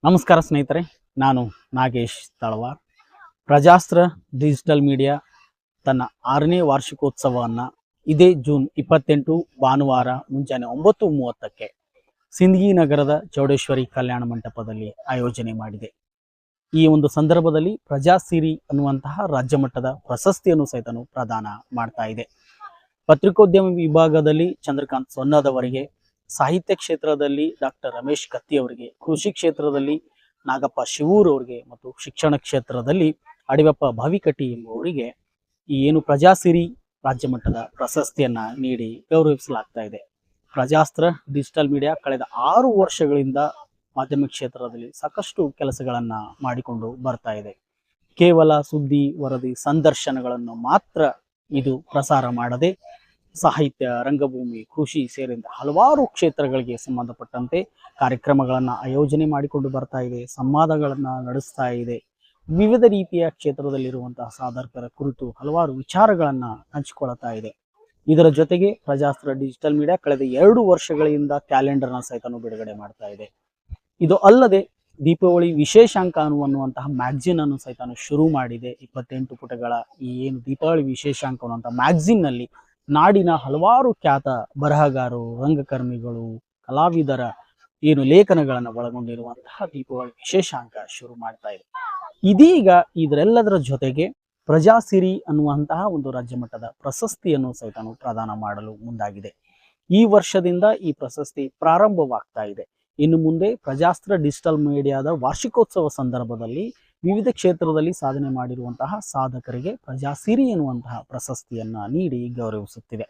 ನಮಸ್ಕಾರ ಸ್ನೇಹಿತರೆ, ನಾನು ನಾಗೇಶ್ ತಳವಾರ್. ಪ್ರಜಾಸ್ತ್ರ ಡಿಜಿಟಲ್ ಮೀಡಿಯಾ ತನ್ನ 6ನೇ ವಾರ್ಷಿಕೋತ್ಸವವನ್ನು ಇದೇ ಜೂನ್ 28 ಭಾನುವಾರ ಮುಂಜಾನೆ 9:30ಕ್ಕೆ ಸಿಂದಗಿ ನಗರದ ಚೌಡೇಶ್ವರಿ ಕಲ್ಯಾಣ ಮಂಟಪದಲ್ಲಿ ಆಯೋಜನೆ ಮಾಡಿದೆ. ಈ ಒಂದು ಸಂದರ್ಭದಲ್ಲಿ ಪ್ರಜಾಸಿರಿ ಅನ್ನುವಂತಹ ರಾಜ್ಯ ಮಟ್ಟದ ಪ್ರಶಸ್ತಿಯನ್ನು ಸಹಿತ ಪ್ರದಾನ ಮಾಡ್ತಾ ಇದೆ. ಪತ್ರಿಕೋದ್ಯಮ ವಿಭಾಗದಲ್ಲಿ ಚಂದ್ರಕಾಂತ್ ಸೊನ್ನದವರಿಗೆ, ಸಾಹಿತ್ಯ ಕ್ಷೇತ್ರದಲ್ಲಿ ಡಾಕ್ಟರ್ ರಮೇಶ್ ಕತ್ತಿ ಅವರಿಗೆ, ಕೃಷಿ ಕ್ಷೇತ್ರದಲ್ಲಿ ನಾಗಪ್ಪ ಶಿವೂರ್ ಅವರಿಗೆ ಮತ್ತು ಶಿಕ್ಷಣ ಕ್ಷೇತ್ರದಲ್ಲಿ ಅಡಿವೆಪ್ಪ ಭಾವಿಕಟ್ಟಿ ಎಂಬುವರಿಗೆ ಈ ಏನು ಪ್ರಜಾಸಿರಿ ರಾಜ್ಯ ಮಟ್ಟದ ಪ್ರಶಸ್ತಿಯನ್ನ ನೀಡಿ ಗೌರವಿಸಲಾಗ್ತಾ ಇದೆ. ಪ್ರಜಾಸ್ತ್ರ ಡಿಜಿಟಲ್ ಮೀಡಿಯಾ ಕಳೆದ 6 ವರ್ಷಗಳಿಂದ ಮಾಧ್ಯಮ ಕ್ಷೇತ್ರದಲ್ಲಿ ಸಾಕಷ್ಟು ಕೆಲಸಗಳನ್ನ ಮಾಡಿಕೊಂಡು ಬರ್ತಾ ಇದೆ. ಕೇವಲ ಸುದ್ದಿ, ವರದಿ, ಸಂದರ್ಶನಗಳನ್ನು ಮಾತ್ರ ಇದು ಪ್ರಸಾರ ಮಾಡದೆ ಸಾಹಿತ್ಯ, ರಂಗಭೂಮಿ, ಕೃಷಿ ಸೇರಿದಂತೆ ಹಲವಾರು ಕ್ಷೇತ್ರಗಳಿಗೆ ಸಂಬಂಧಪಟ್ಟಂತೆ ಕಾರ್ಯಕ್ರಮಗಳನ್ನು ಆಯೋಜನೆ ಮಾಡಿಕೊಂಡು ಬರ್ತಾ ಇದೆ, ಸಂವಾದಗಳನ್ನು ನಡೆಸ್ತಾ ಇದೆ. ವಿವಿಧ ರೀತಿಯ ಕ್ಷೇತ್ರದಲ್ಲಿರುವಂತಹ ಸಾಧಕರ ಕುರಿತು ಹಲವಾರು ವಿಚಾರಗಳನ್ನು ಹಂಚಿಕೊಳ್ತಾ ಇದೆ. ಇದರ ಜೊತೆಗೆ ಪ್ರಜಾಸ್ತ್ರ ಡಿಜಿಟಲ್ ಮೀಡಿಯಾ ಕಳೆದ 2 ವರ್ಷಗಳಿಂದ ಕ್ಯಾಲೆಂಡರ್ನ ಸಹಿತ ಬಿಡುಗಡೆ ಮಾಡ್ತಾ ಇದೆ. ಇದು ಅಲ್ಲದೆ ದೀಪಾವಳಿ ವಿಶೇಷಾಂಕ ಅನ್ನುವಂತಹ ಮ್ಯಾಗ್ಝಿನ್ ಅನ್ನು ಸಹಿತ ಶುರು ಮಾಡಿದೆ. 28 ಪುಟಗಳ ಈ ಏನು ದೀಪಾವಳಿ ವಿಶೇಷಾಂಕ ಅನ್ನುವಂಥ ಮ್ಯಾಗ್ಝಿನ್ ನಲ್ಲಿ ನಾಡಿನ ಹಲವಾರು ಖ್ಯಾತ ಬರಹಗಾರರು, ರಂಗಕರ್ಮಿಗಳು, ಕಲಾವಿದರ ಏನು ಲೇಖನಗಳನ್ನು ಒಳಗೊಂಡಿರುವಂತಹ ದೀಪಾವಳಿ ವಿಶೇಷಾಂಕ ಶುರು ಮಾಡ್ತಾ ಇದೆ. ಇದೀಗ ಇದರೆಲ್ಲದರ ಜೊತೆಗೆ ಪ್ರಜಾಸಿರಿ ಅನ್ನುವಂತಹ ಒಂದು ರಾಜ್ಯ ಮಟ್ಟದ ಪ್ರಶಸ್ತಿಯನ್ನು ಸಹಿತ ಪ್ರದಾನ ಮಾಡಲು ಮುಂದಾಗಿದೆ. ಈ ವರ್ಷದಿಂದ ಈ ಪ್ರಶಸ್ತಿ ಪ್ರಾರಂಭವಾಗ್ತಾ ಇದೆ. ಇನ್ನು ಮುಂದೆ ಪ್ರಜಾಸ್ತ್ರ ಡಿಜಿಟಲ್ ಮೀಡಿಯಾದ ವಾರ್ಷಿಕೋತ್ಸವ ಸಂದರ್ಭದಲ್ಲಿ ವಿವಿಧ ಕ್ಷೇತ್ರದಲ್ಲಿ ಸಾಧನೆ ಮಾಡಿರುವಂತಹ ಸಾಧಕರಿಗೆ ಪ್ರಜಾಸಿರಿ ಎನ್ನುವಂತಹ ಪ್ರಶಸ್ತಿಯನ್ನ ನೀಡಿ ಗೌರವಿಸುತ್ತಿದೆ.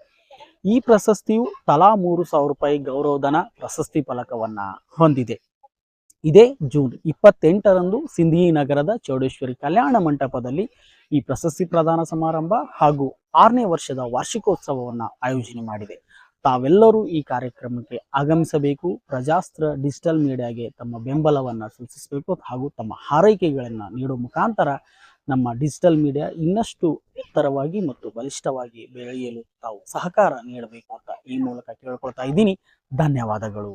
ಈ ಪ್ರಶಸ್ತಿಯು ತಲಾ 3,000 ರೂಪಾಯಿ ಗೌರವಧನ ಪ್ರಶಸ್ತಿ ಫಲಕವನ್ನ ಹೊಂದಿದೆ. ಇದೇ ಜೂನ್ 28ರಂದು ಸಿಂದಗಿ ನಗರದ ಚೌಡೇಶ್ವರಿ ಕಲ್ಯಾಣ ಮಂಟಪದಲ್ಲಿ ಈ ಪ್ರಶಸ್ತಿ ಪ್ರದಾನ ಸಮಾರಂಭ ಹಾಗೂ 6ನೇ ವರ್ಷದ ವಾರ್ಷಿಕೋತ್ಸವವನ್ನ ಆಯೋಜನೆ ಮಾಡಿದೆ. ತಾವೆಲ್ಲರೂ ಈ ಕಾರ್ಯಕ್ರಮಕ್ಕೆ ಆಗಮಿಸಬೇಕು, ಪ್ರಜಾಸ್ತ್ರ ಡಿಜಿಟಲ್ ಮೀಡಿಯಾಗೆ ತಮ್ಮ ಬೆಂಬಲವನ್ನು ಸೂಚಿಸಬೇಕು ಹಾಗೂ ತಮ್ಮ ಹಾರೈಕೆಗಳನ್ನು ನೀಡುವ ಮುಖಾಂತರ ನಮ್ಮ ಡಿಜಿಟಲ್ ಮೀಡಿಯಾ ಇನ್ನಷ್ಟು ಎತ್ತರವಾಗಿ ಮತ್ತು ಬಲಿಷ್ಠವಾಗಿ ಬೆಳೆಯಲು ತಾವು ಸಹಕಾರ ನೀಡಬೇಕು ಅಂತ ಈ ಮೂಲಕ ಕೇಳ್ಕೊಳ್ತಾ ಇದ್ದೀನಿ. ಧನ್ಯವಾದಗಳು.